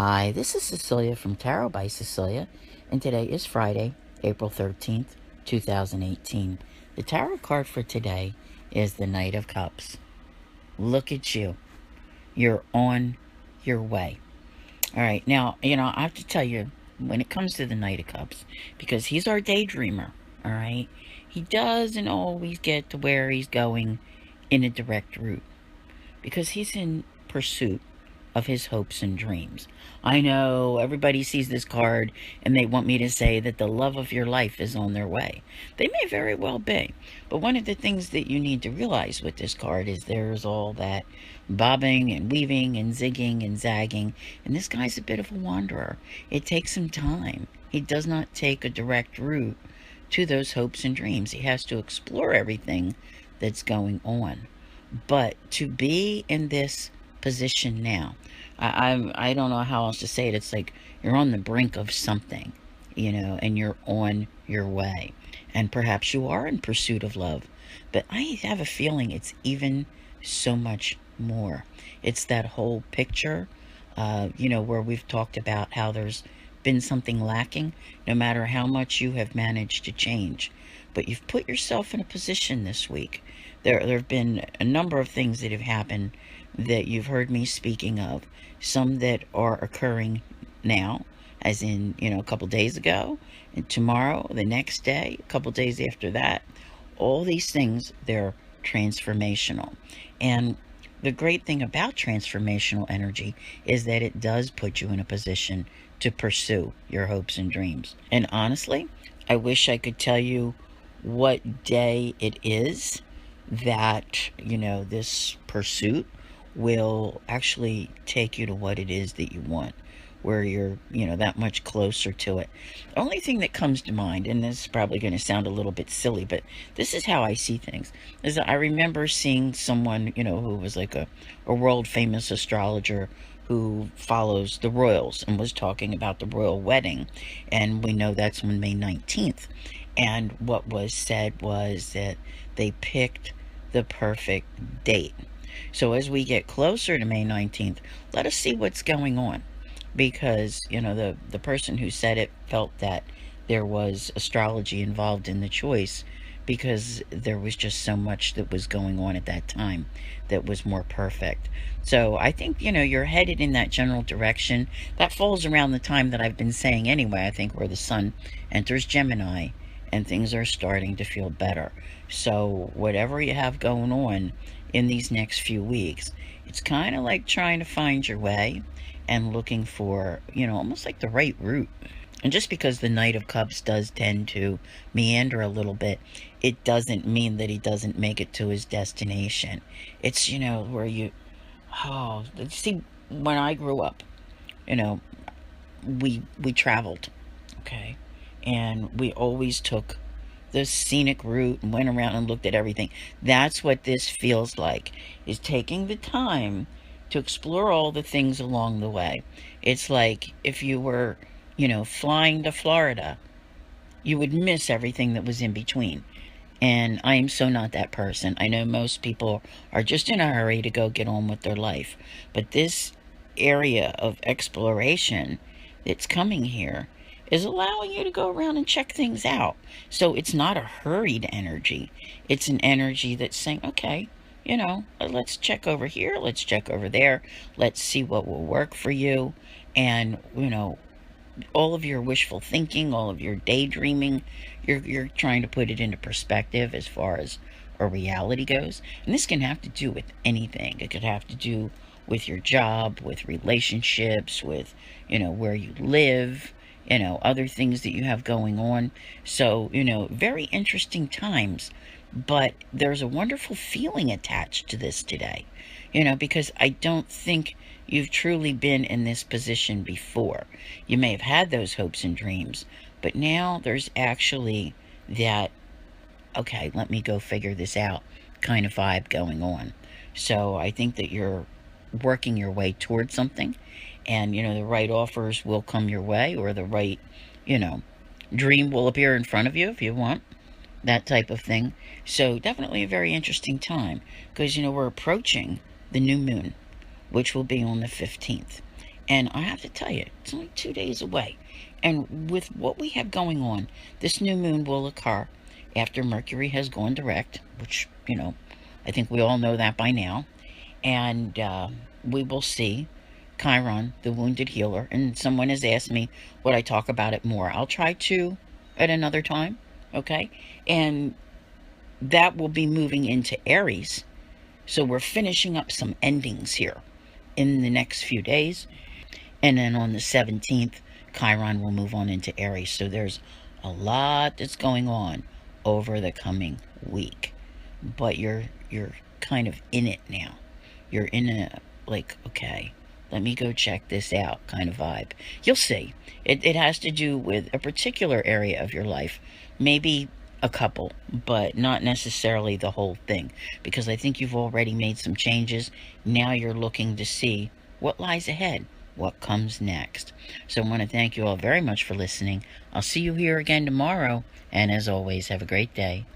Hi, this is Cecilia from Tarot by Cecilia, and today is Friday, April 13th, 2018. The tarot card for today is the Knight of Cups. Look at you. You're on your way. All right, now, I have to tell you, when it comes to the Knight of Cups, because he's our daydreamer, all right, he doesn't always get to where he's going in a direct route because he's in pursuit of his hopes and dreams. I know everybody sees this card and they want me to say that the love of your life is on their way. They may very well be. But one of the things that you need to realize with this card is there's all that bobbing and weaving and zigging and zagging. And this guy's a bit of a wanderer. It takes some time. He does not take a direct route to those hopes and dreams. He has to explore everything that's going on. But to be in this position now, I don't know how else to say it. It's like you're on the brink of something, and you're on your way. And perhaps you are in pursuit of love. But I have a feeling it's even so much more. It's that whole picture, where we've talked about how there's been something lacking, no matter how much you have managed to change. But you've put yourself in a position this week. There have been a number of things that have happened that you've heard me speaking of, some that are occurring now, as in, a couple days ago, and tomorrow, the next day, a couple days after that. All these things, they're transformational. And the great thing about transformational energy is that it does put you in a position to pursue your hopes and dreams. And honestly, I wish I could tell you what day it is that, this pursuit will actually take you to what it is that you want, where you're, that much closer to it. The only thing that comes to mind, and this is probably going to sound a little bit silly, but this is how I see things, is that I remember seeing someone, who was like a world famous astrologer who follows the royals and was talking about the royal wedding. And we know that's on May 19th. And what was said was that they picked the perfect date. So as we get closer to May 19th, let us see what's going on. Because, the person who said it felt that there was astrology involved in the choice because there was just so much that was going on at that time that was more perfect. So I think, you're headed in that general direction. That falls around the time that I've been saying anyway, I think, where the sun enters Gemini and things are starting to feel better. So whatever you have going on in these next few weeks, it's kind of like trying to find your way and looking for, almost like the right route. And just because the Knight of Cups does tend to meander a little bit, it doesn't mean that he doesn't make it to his destination. It's, where see, when I grew up, you know, we traveled, okay? And we always took the scenic route and went around and looked at everything. That's what this feels like, is taking the time to explore all the things along the way. It's like if you were, flying to Florida, you would miss everything that was in between. And I am so not that person. I know most people are just in a hurry to go get on with their life. But this area of exploration that's coming here is allowing you to go around and check things out. So it's not a hurried energy. It's an energy that's saying, okay, let's check over here, let's check over there, let's see what will work for you. And, all of your wishful thinking, all of your daydreaming, you're trying to put it into perspective as far as a reality goes. And this can have to do with anything. It could have to do with your job, with relationships, with, where you live, other things that you have going on. So, very interesting times. But there's a wonderful feeling attached to this today, because I don't think you've truly been in this position before. You may have had those hopes and dreams, but now there's actually that, okay, let me go figure this out kind of vibe going on. So I think that you're working your way towards something, and, the right offers will come your way, or the right, dream will appear in front of you if you want. That type of thing. So definitely a very interesting time because, we're approaching the new moon, which will be on the 15th. And I have to tell you, it's only 2 days away. And with what we have going on, this new moon will occur after Mercury has gone direct, which, I think we all know that by now. And we will see Chiron, the wounded healer. And someone has asked me, would I talk about it more? I'll try to at another time, okay? And that will be moving into Aries. So we're finishing up some endings here in the next few days. And then on the 17th, Chiron will move on into Aries. So there's a lot that's going on over the coming week. But you're kind of in it now. You're in a, like, okay, let me go check this out kind of vibe. You'll see. It has to do with a particular area of your life. Maybe a couple, but not necessarily the whole thing. Because I think you've already made some changes. Now you're looking to see what lies ahead. What comes next. So I want to thank you all very much for listening. I'll see you here again tomorrow. And as always, have a great day.